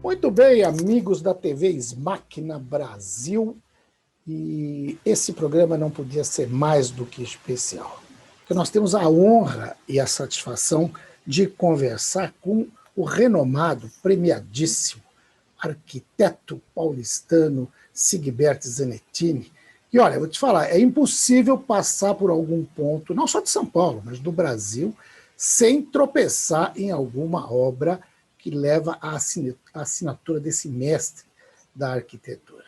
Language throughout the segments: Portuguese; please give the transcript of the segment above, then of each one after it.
Muito bem, amigos da TV Máquina Brasil, e esse programa não podia ser mais do que especial, porque nós temos a honra e a satisfação de conversar com o renomado, premiadíssimo arquiteto paulistano Sigbert Zanettini. E olha, eu vou te falar, é impossível passar por algum ponto, não só de São Paulo, mas do Brasil, sem tropeçar em alguma obra que leva a assinatura desse mestre da arquitetura.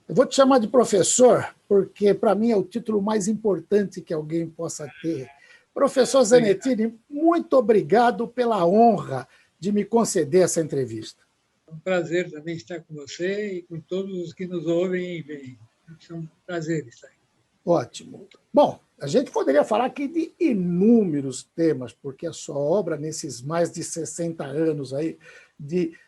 Eu vou te chamar de professor, porque para mim é o título mais importante que alguém possa ter. Professor Zanettini, muito obrigado pela honra de me conceder essa entrevista. É um prazer também estar com você e com todos os que nos ouvem e veem. É um prazer estar aqui. Ótimo. Bom, a gente poderia falar aqui de inúmeros temas, porque a sua obra, nesses mais de 60 anos aí,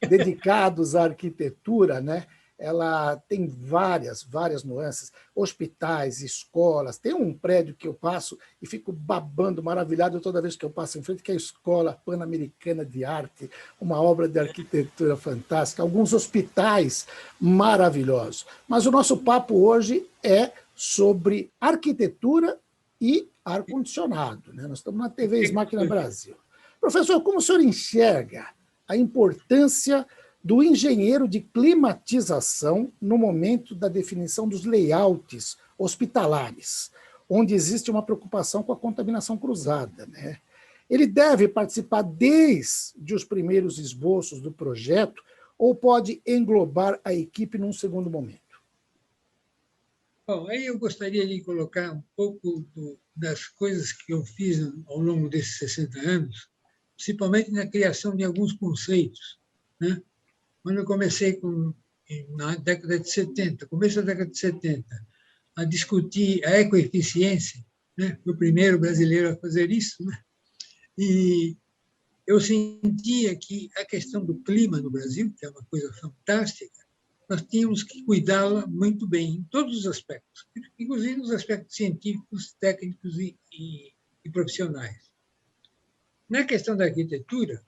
dedicados à arquitetura, né, ela tem várias nuances, hospitais, escolas. Tem um prédio que eu passo e fico babando, maravilhado toda vez que eu passo em frente, que é a Escola Pan-Americana de Arte, uma obra de arquitetura fantástica, alguns hospitais maravilhosos. Mas o nosso papo hoje é sobre arquitetura e ar-condicionado, né? Nós estamos na TV Máquina Brasil. Professor, como o senhor enxerga a importância do engenheiro de climatização no momento da definição dos layouts hospitalares, onde existe uma preocupação com a contaminação cruzada, né? Ele deve participar desde os primeiros esboços do projeto ou pode englobar a equipe num segundo momento? Bom, aí eu gostaria de colocar um pouco das coisas que eu fiz ao longo desses 60 anos, principalmente na criação de alguns conceitos, né? Quando eu comecei na década de 70, começo da década de 70, a discutir a ecoeficiência, né? Fui o primeiro brasileiro a fazer isso, né? E eu sentia que a questão do clima no Brasil, que é uma coisa fantástica, nós tínhamos que cuidá-la muito bem, em todos os aspectos, inclusive nos aspectos científicos, técnicos e profissionais. Na questão da arquitetura,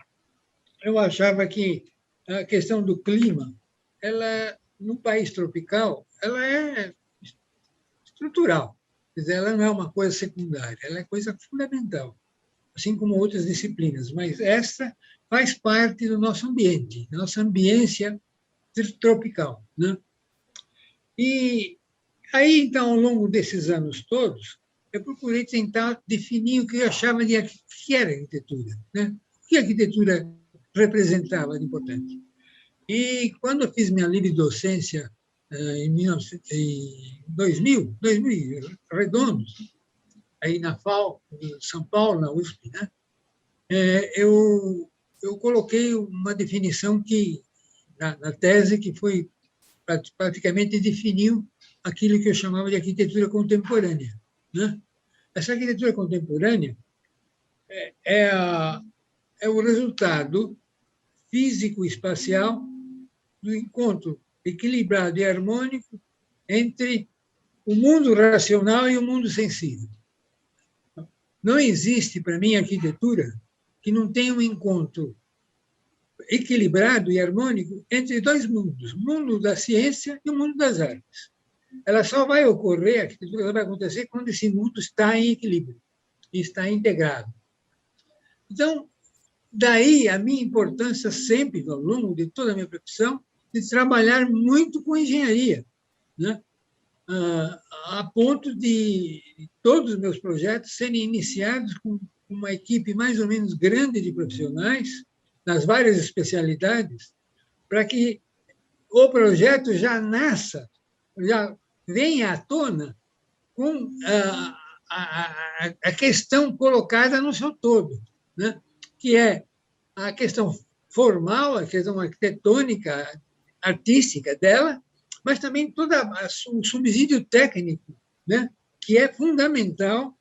eu achava que a questão do clima, ela, num país tropical, ela é estrutural, quer dizer, ela não é uma coisa secundária, ela é coisa fundamental, assim como outras disciplinas, mas essa faz parte do nosso ambiente, da nossa ambiência tropical, né? E aí, então, ao longo desses anos todos, eu procurei tentar definir o que eu achava de que era arquitetura, né? O que a arquitetura representava de importante. E quando eu fiz minha livre docência em 2000 redondos, aí na FAO, em São Paulo, na USP, né? Eu coloquei uma definição que na tese que foi praticamente definiu aquilo que eu chamava de arquitetura contemporânea, né? Essa arquitetura contemporânea é o resultado físico-espacial do encontro equilibrado e harmônico entre o mundo racional e o mundo sensível. Não existe, para mim, arquitetura que não tenha um encontro equilibrado e harmônico entre dois mundos, o mundo da ciência e o mundo das artes. Ela só vai ocorrer, a arquitetura vai acontecer quando esse mundo está em equilíbrio, está integrado. Então, daí a minha importância sempre, ao longo de toda a minha profissão, de trabalhar muito com engenharia, né? A ponto de todos os meus projetos serem iniciados com uma equipe mais ou menos grande de profissionais, nas várias especialidades, para que o projeto já nasça, já venha à tona com a questão colocada no seu todo, né? Que é a questão formal, a questão arquitetônica, artística dela, mas também todo o subsídio técnico, né? Que é fundamental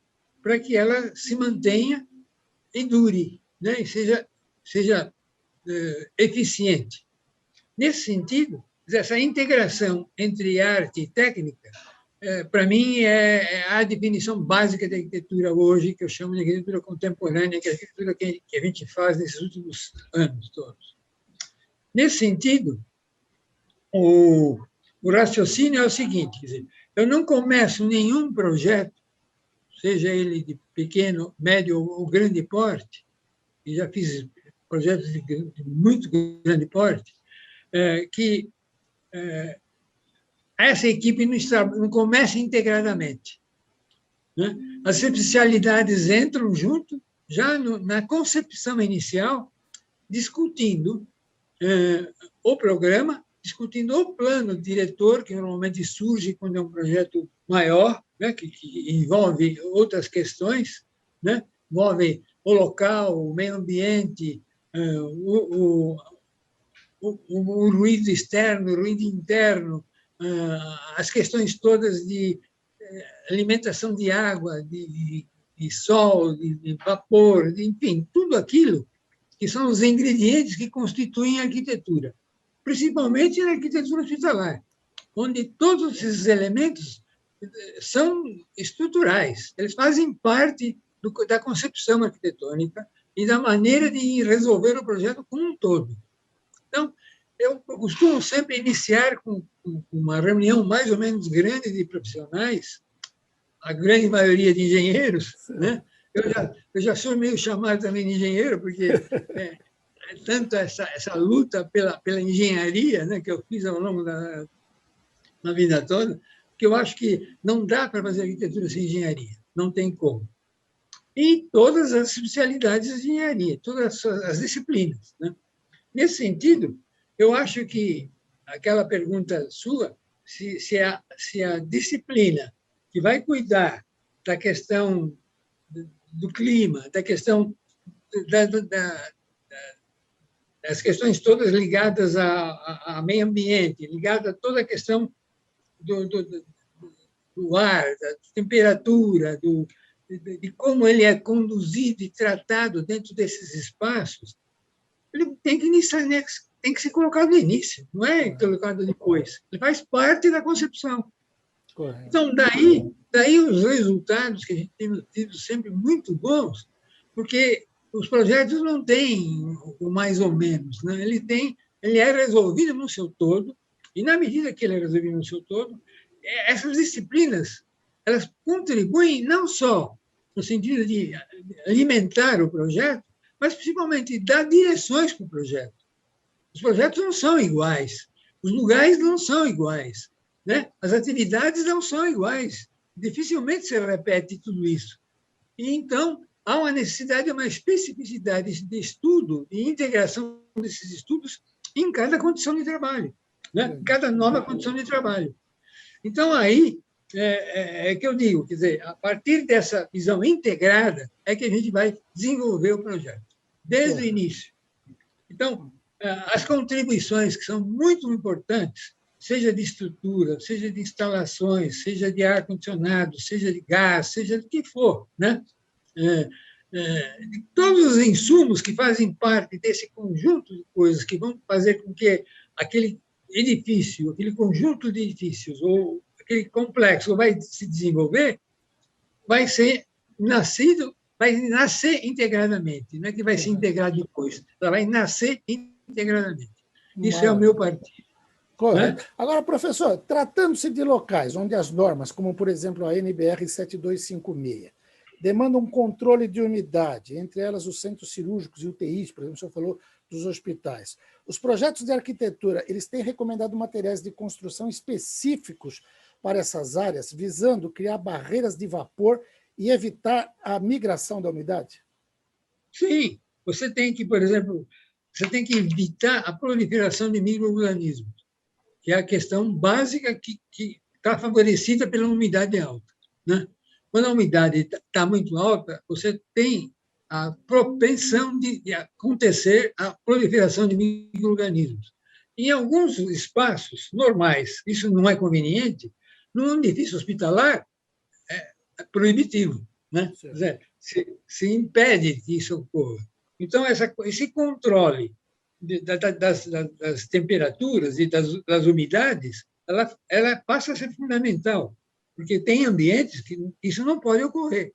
para que ela se mantenha e dure, né? E seja eficiente. Nesse sentido, essa integração entre arte e técnica, para mim, é a definição básica da arquitetura hoje, que eu chamo de arquitetura contemporânea, que é a arquitetura que a gente faz nesses últimos anos todos. Nesse sentido, o raciocínio é o seguinte, quer dizer, eu não começo nenhum projeto, seja ele de pequeno, médio ou grande porte, e já fiz projetos de muito grande porte, que essa equipe não começa integradamente, né? As especialidades entram junto, já na concepção inicial, discutindo o programa, discutindo o plano diretor, que normalmente surge quando é um projeto maior, né, que envolve outras questões, né, envolve o local, o meio ambiente, o ruído externo, o ruído interno, as questões todas de alimentação de água, de sol, de vapor, enfim, tudo aquilo que são os ingredientes que constituem a arquitetura, principalmente na arquitetura hospitalar, onde todos esses elementos são estruturais, eles fazem parte da concepção arquitetônica e da maneira de resolver o projeto como um todo. Então, eu costumo sempre iniciar com uma reunião mais ou menos grande de profissionais, a grande maioria de engenheiros, né? Eu já sou meio chamado também de engenheiro, porque tanto essa luta pela engenharia, né, que eu fiz ao longo da vida toda, que eu acho que não dá para fazer arquitetura sem engenharia, não tem como. E todas as especialidades de engenharia, todas as disciplinas, né? Nesse sentido, eu acho que aquela pergunta sua, se a disciplina que vai cuidar da questão do clima, da questão das questões todas ligadas ao meio ambiente, ligadas a toda a questão do ar, da temperatura, de como ele é conduzido e tratado dentro desses espaços, ele tem que iniciar, tem que ser colocado no início, não é colocado depois. Ele faz parte da concepção. Correto. Então, daí os resultados que a gente tem tido sempre muito bons, porque os projetos não têm o mais ou menos, né? Ele é resolvido no seu todo, e na medida que ele é resolvido no seu todo, essas disciplinas elas contribuem não só no sentido de alimentar o projeto, mas principalmente dar direções para o projeto. Os projetos não são iguais, os lugares não são iguais, né? As atividades não são iguais. Dificilmente se repete tudo isso. E, então, há uma necessidade de uma especificidade de estudo e integração desses estudos em cada condição de trabalho, né? Em cada nova condição de trabalho. Então, aí é que eu digo, quer dizer, a partir dessa visão integrada é que a gente vai desenvolver o projeto, desde o início. Então, as contribuições que são muito importantes, seja de estrutura, seja de instalações, seja de ar-condicionado, seja de gás, seja do que for, né? De todos os insumos que fazem parte desse conjunto de coisas que vão fazer com que aquele edifício, aquele conjunto de edifícios, ou aquele complexo vai se desenvolver, vai nascer integradamente, não é que vai se integrar depois, ela vai nascer integradamente. Isso é o meu partido. Correto. Né? Agora, professor, tratando-se de locais onde as normas, como, por exemplo, a NBR 7256, demandam um controle de umidade, entre elas os centros cirúrgicos e UTIs, por exemplo, o senhor falou dos hospitais. Os projetos de arquitetura, eles têm recomendado materiais de construção específicos para essas áreas, visando criar barreiras de vapor e evitar a migração da umidade? Sim, você tem que, por exemplo, evitar a proliferação de micro-organismos, que é a questão básica que está favorecida pela umidade alta, né? Quando a umidade está muito alta, você tem a propensão de acontecer a proliferação de micro-organismos. Em alguns espaços normais, isso não é conveniente, num edifício hospitalar, é proibitivo, né? Quer dizer, se impede que isso ocorra. Então, esse controle das temperaturas e das umidades, ela passa a ser fundamental, porque tem ambientes que isso não pode ocorrer.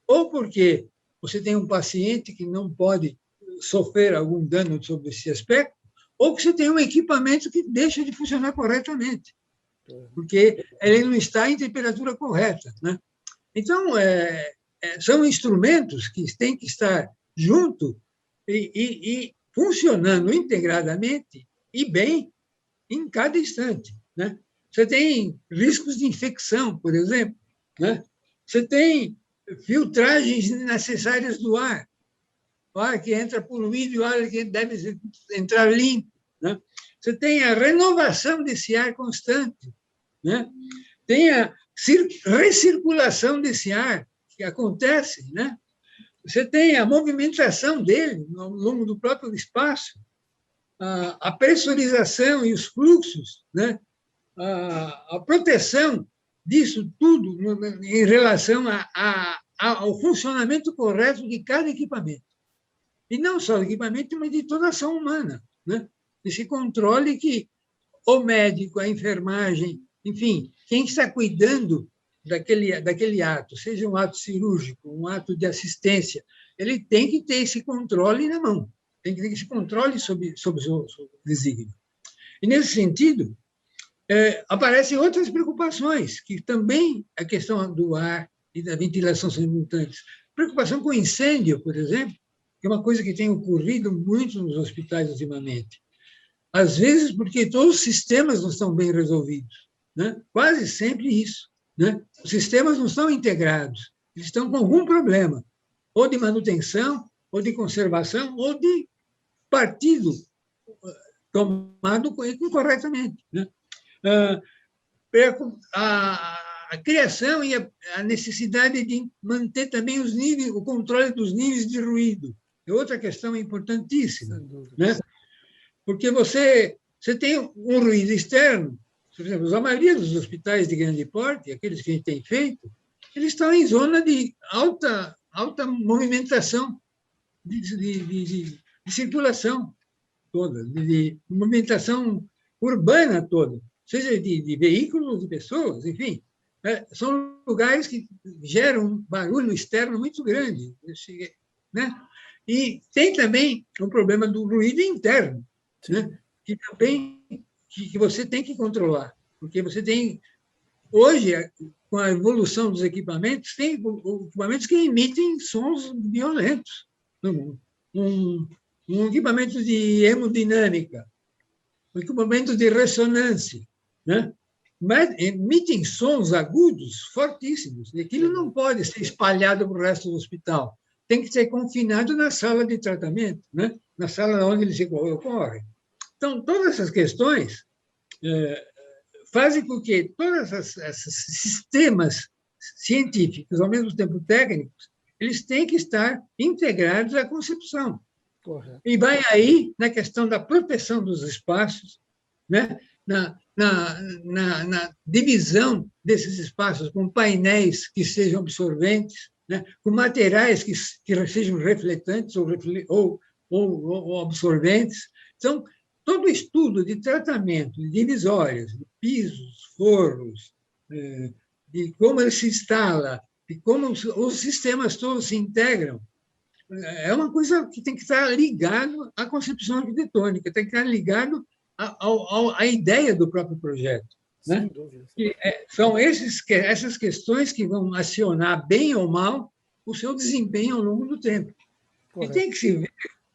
Ou porque você tem um paciente que não pode sofrer algum dano sobre esse aspecto, ou que você tem um equipamento que deixa de funcionar corretamente, porque ele não está em temperatura correta, né? Então, são instrumentos que têm que estar junto e funcionando integradamente e bem em cada instante, né? Você tem riscos de infecção, por exemplo, né? Você tem filtragens necessárias do ar, o ar que entra poluído e o ar que deve entrar limpo, né? Você tem a renovação desse ar constante, né? Tem a recirculação desse ar que acontece, né? Você tem a movimentação dele ao longo do próprio espaço, a pressurização e os fluxos, né? A proteção disso tudo em relação ao funcionamento correto de cada equipamento. E não só do equipamento, mas de toda a ação humana, né? Esse controle que o médico, a enfermagem, enfim, quem está cuidando daquele ato, seja um ato cirúrgico, um ato de assistência, ele tem que ter esse controle na mão, tem que ter esse controle sobre o desígnio. E, nesse sentido, aparecem outras preocupações, que também a questão do ar e da ventilação simultâneas. Preocupação com incêndio, por exemplo, que é uma coisa que tem ocorrido muito nos hospitais ultimamente. Às vezes, porque todos os sistemas não estão bem resolvidos, né? Quase sempre isso, né? Os sistemas não estão integrados, eles estão com algum problema, ou de manutenção, ou de conservação, ou de partido tomado incorretamente, né? A criação e a necessidade de manter também os níveis, o controle dos níveis de ruído é outra questão importantíssima, né? Porque você tem um ruído externo. Por exemplo, a maioria dos hospitais de grande porte, aqueles que a gente tem feito, eles estão em zona de alta movimentação de circulação toda, de movimentação urbana toda, seja de veículos, de pessoas, enfim. São lugares que geram um barulho externo muito grande, né? E tem também um problema do ruído interno, né? Que também que você tem que controlar, porque você tem hoje, com a evolução dos equipamentos, tem equipamentos que emitem sons violentos. Um equipamento de hemodinâmica, um equipamento de ressonância, né? Mas emitem sons agudos fortíssimos, e aquilo não pode ser espalhado para o resto do hospital. Tem que ser confinado na sala de tratamento, né? Na sala onde ele se ocorre. Então, todas essas questões fazem com que todos esses sistemas científicos, ao mesmo tempo técnicos, eles têm que estar integrados à concepção. Correto. E vai aí na questão da proteção dos espaços, né? na divisão desses espaços com painéis que sejam absorventes, né? Com materiais que sejam refletantes ou absorventes. Então, todo estudo de tratamento de divisórias, de pisos, forros, de como ele se instala, de como os sistemas todos se integram, é uma coisa que tem que estar ligado à concepção arquitetônica, tem que estar ligado à ideia do próprio projeto, né? São essas questões que vão acionar, bem ou mal, o seu desempenho ao longo do tempo. Correto. E tem que se ver,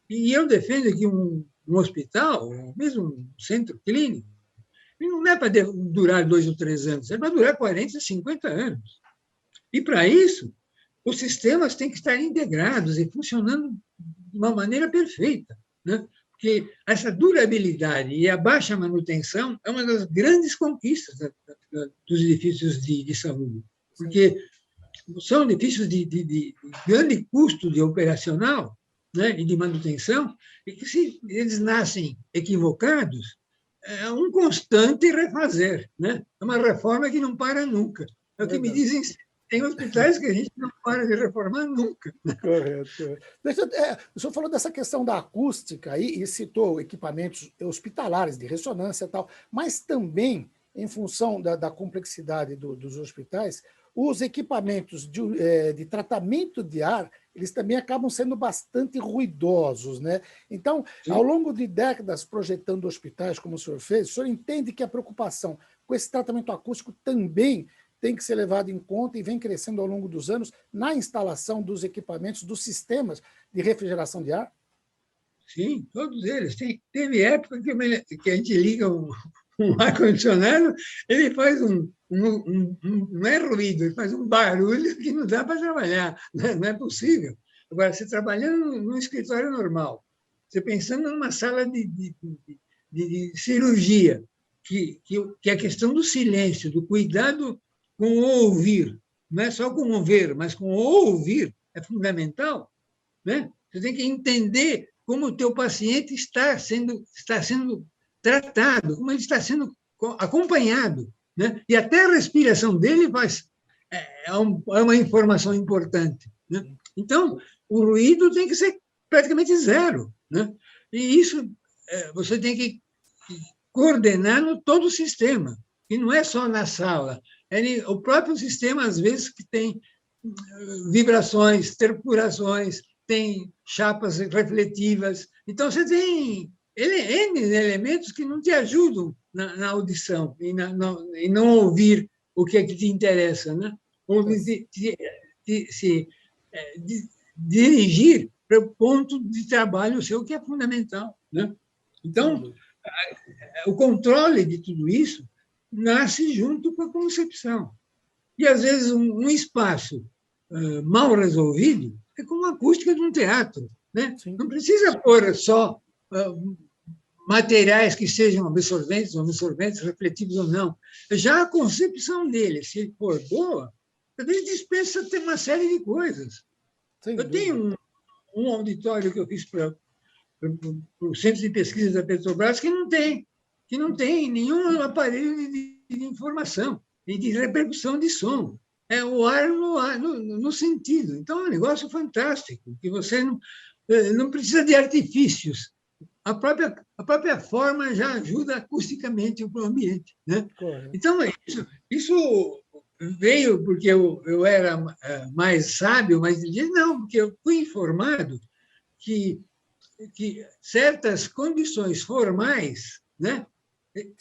e eu defendo que um hospital, mesmo um centro clínico, não é para durar 2 ou 3 anos, é para durar 40, 50 anos. E, para isso, os sistemas têm que estar integrados e funcionando de uma maneira perfeita, né? Porque essa durabilidade e a baixa manutenção é uma das grandes conquistas dos edifícios de saúde, porque são edifícios de grande custo de operacional, né, e de manutenção, e que, se eles nascem equivocados, é um constante refazer, né? É uma reforma que não para nunca. É o que me dizem. Tem hospitais que a gente não para de reformar nunca. Correto. O senhor falou dessa questão da acústica e citou equipamentos hospitalares de ressonância e tal, mas também, em função da complexidade dos hospitais, os equipamentos de tratamento de ar, eles também acabam sendo bastante ruidosos, né? Então, ao longo de décadas projetando hospitais, como o senhor fez, o senhor entende que a preocupação com esse tratamento acústico também tem que ser levado em conta e vem crescendo ao longo dos anos na instalação dos equipamentos, dos sistemas de refrigeração de ar? Sim, todos eles. Teve época que a gente liga um ar-condicionado, ele faz não é ruído, ele faz um barulho que não dá para trabalhar, não é possível. Agora, você trabalhando num escritório normal, você pensando numa sala de cirurgia, que a questão do silêncio, do cuidado com o ouvir, não é só com o ver, mas com o ouvir, é fundamental, né? Você tem que entender como o teu paciente está sendo tratado, como ele está sendo acompanhado, né? E até a respiração dele é uma informação importante, né? Então, o ruído tem que ser praticamente zero, né? E isso você tem que coordenar no todo o sistema, e não é só na sala. O próprio sistema, às vezes, que tem vibrações, terpurações, tem chapas refletivas. Então, você tem N elementos que não te ajudam na audição e não ouvir o que é que te interessa, né? Ou se dirigir para o ponto de trabalho seu, que é fundamental, né? Então, o controle de tudo isso nasce junto com a concepção. E, às vezes, um espaço mal resolvido é como a acústica de um teatro, né? Não precisa pôr só materiais que sejam absorventes, refletivos ou não. Já a concepção dele, se for boa, talvez dispensa ter uma série de coisas. Eu tenho um auditório que eu fiz para o Centro de Pesquisa da Petrobras que não tem nenhum aparelho de informação e de repercussão de som. É o ar no sentido. Então, é um negócio fantástico, que você não precisa de artifícios. A própria forma já ajuda acusticamente o ambiente, né? Então, isso veio porque eu era mais sábio, mais inteligente? Não, porque eu fui informado que certas condições formais, né,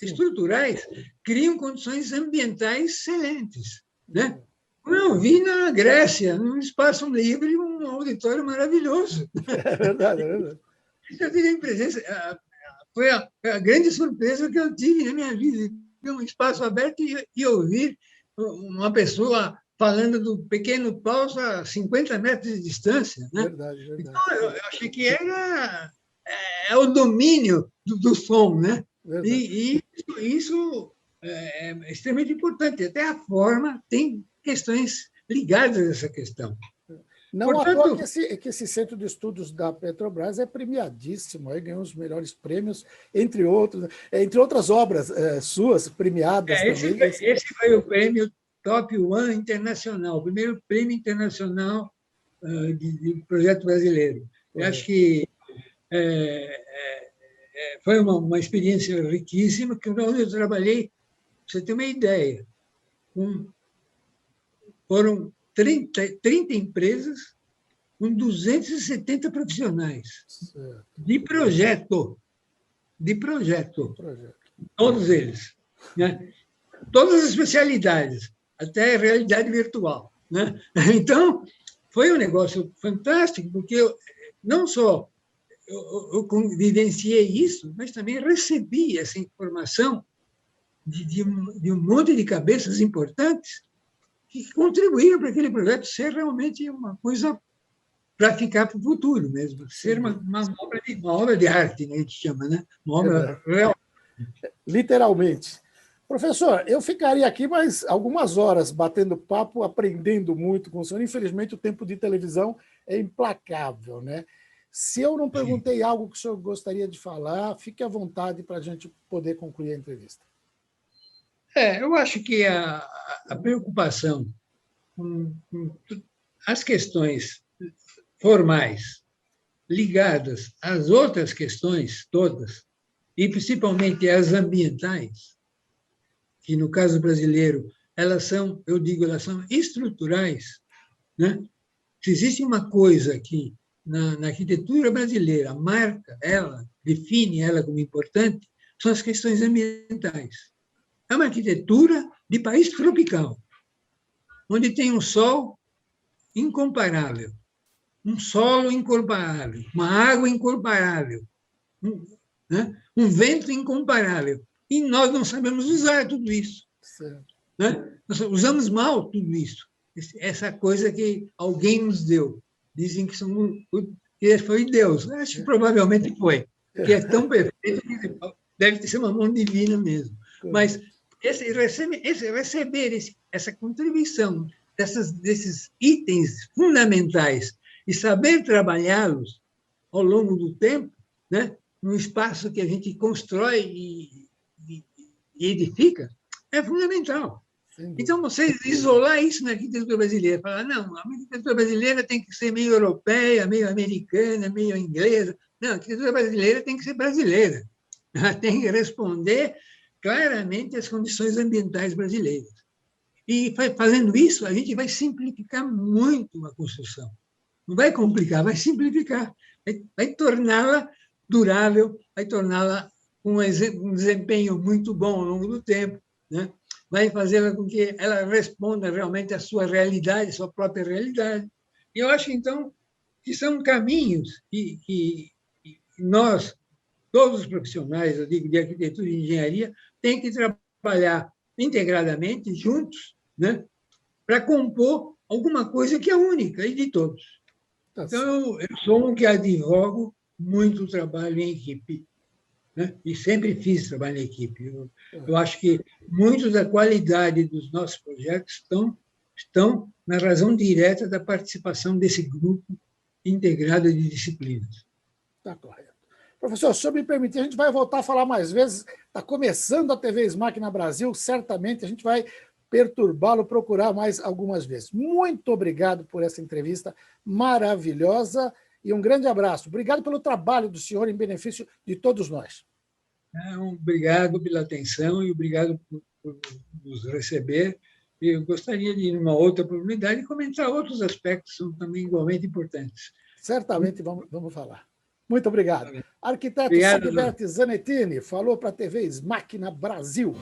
estruturais, criam condições ambientais excelentes, né? Eu vi na Grécia, num espaço livre, um auditório maravilhoso. É verdade, é verdade. Eu tive a presença, foi a grande surpresa que eu tive na minha vida, ter um espaço aberto e ouvir uma pessoa falando do pequeno paus a 50 metros de distância, né? Verdade. Então, eu achei que era o domínio do som, né? E isso é extremamente importante. Até a forma tem questões ligadas a essa questão. Não à toa que esse centro de estudos da Petrobras é premiadíssimo, aí ganhou os melhores prêmios, entre outras obras suas premiadas também. Esse foi o prêmio Top One Internacional, o primeiro prêmio internacional de projeto brasileiro. Eu acho que foi uma experiência riquíssima, que onde eu trabalhei, para você ter uma ideia, foram 30 empresas com 270 profissionais de projeto, todos eles, né? Todas as especialidades, até realidade virtual, né? Então, foi um negócio fantástico, porque não só eu vivenciei isso, mas também recebi essa informação de um monte de cabeças importantes que contribuíram para aquele projeto ser realmente uma coisa para ficar para o futuro mesmo, ser uma obra de arte, né, a gente chama, né? Uma obra real. Literalmente. Professor, eu ficaria aqui mais algumas horas batendo papo, aprendendo muito com o senhor. Infelizmente, o tempo de televisão é implacável, né? Se eu não perguntei algo que o senhor gostaria de falar, fique à vontade para a gente poder concluir a entrevista. Eu acho que a preocupação com as questões formais ligadas às outras questões todas, e principalmente às ambientais, que no caso brasileiro elas são, eu digo, elas são estruturais, né? Se existe uma coisa que na arquitetura brasileira marca ela, define ela como importante, são as questões ambientais. É uma arquitetura de país tropical, onde tem um sol incomparável, um solo incomparável, uma água incomparável, né? Um vento incomparável. E nós não sabemos usar tudo isso. Certo. Né? Nós usamos mal tudo isso. Essa coisa que alguém nos deu. Dizem que que foi Deus. Acho que provavelmente foi. Que é tão perfeito que deve ser uma mão divina mesmo. Mas receber essa contribuição desses itens fundamentais e saber trabalhá-los ao longo do tempo, né, num espaço que a gente constrói e edifica, é fundamental. Então, você isolar isso na arquitetura brasileira, falar, não, a arquitetura brasileira tem que ser meio europeia, meio americana, meio inglesa. Não, a arquitetura brasileira tem que ser brasileira. Ela tem que responder claramente às condições ambientais brasileiras. E fazendo isso, a gente vai simplificar muito a construção. Não vai complicar, vai simplificar. Vai torná-la durável, vai torná-la com um desempenho muito bom ao longo do tempo, né? Vai fazê-la com que ela responda realmente à sua realidade, à sua própria realidade. E eu acho, então, que são caminhos que nós, todos os profissionais, eu digo, de arquitetura e engenharia, têm que trabalhar integradamente, juntos, né, para compor alguma coisa que é única e de todos. Então, eu sou um que advogo muito o trabalho em equipe, né? E sempre fiz trabalho em equipe. Eu acho que muito da qualidade dos nossos projetos estão na razão direta da participação desse grupo integrado de disciplinas. Está correto. Professor, se o senhor me permitir, a gente vai voltar a falar mais vezes. Está começando a TV SMAC na Brasil, certamente a gente vai perturbá-lo, procurar mais algumas vezes. Muito obrigado por essa entrevista maravilhosa e um grande abraço. Obrigado pelo trabalho do senhor em benefício de todos nós. Obrigado pela atenção e obrigado por nos receber. Eu gostaria de, numa outra oportunidade, comentar outros aspectos que são também igualmente importantes. Certamente vamos falar. Muito obrigado. Arquiteto Sogberti Zanettini falou para a TV SMAC na Brasil.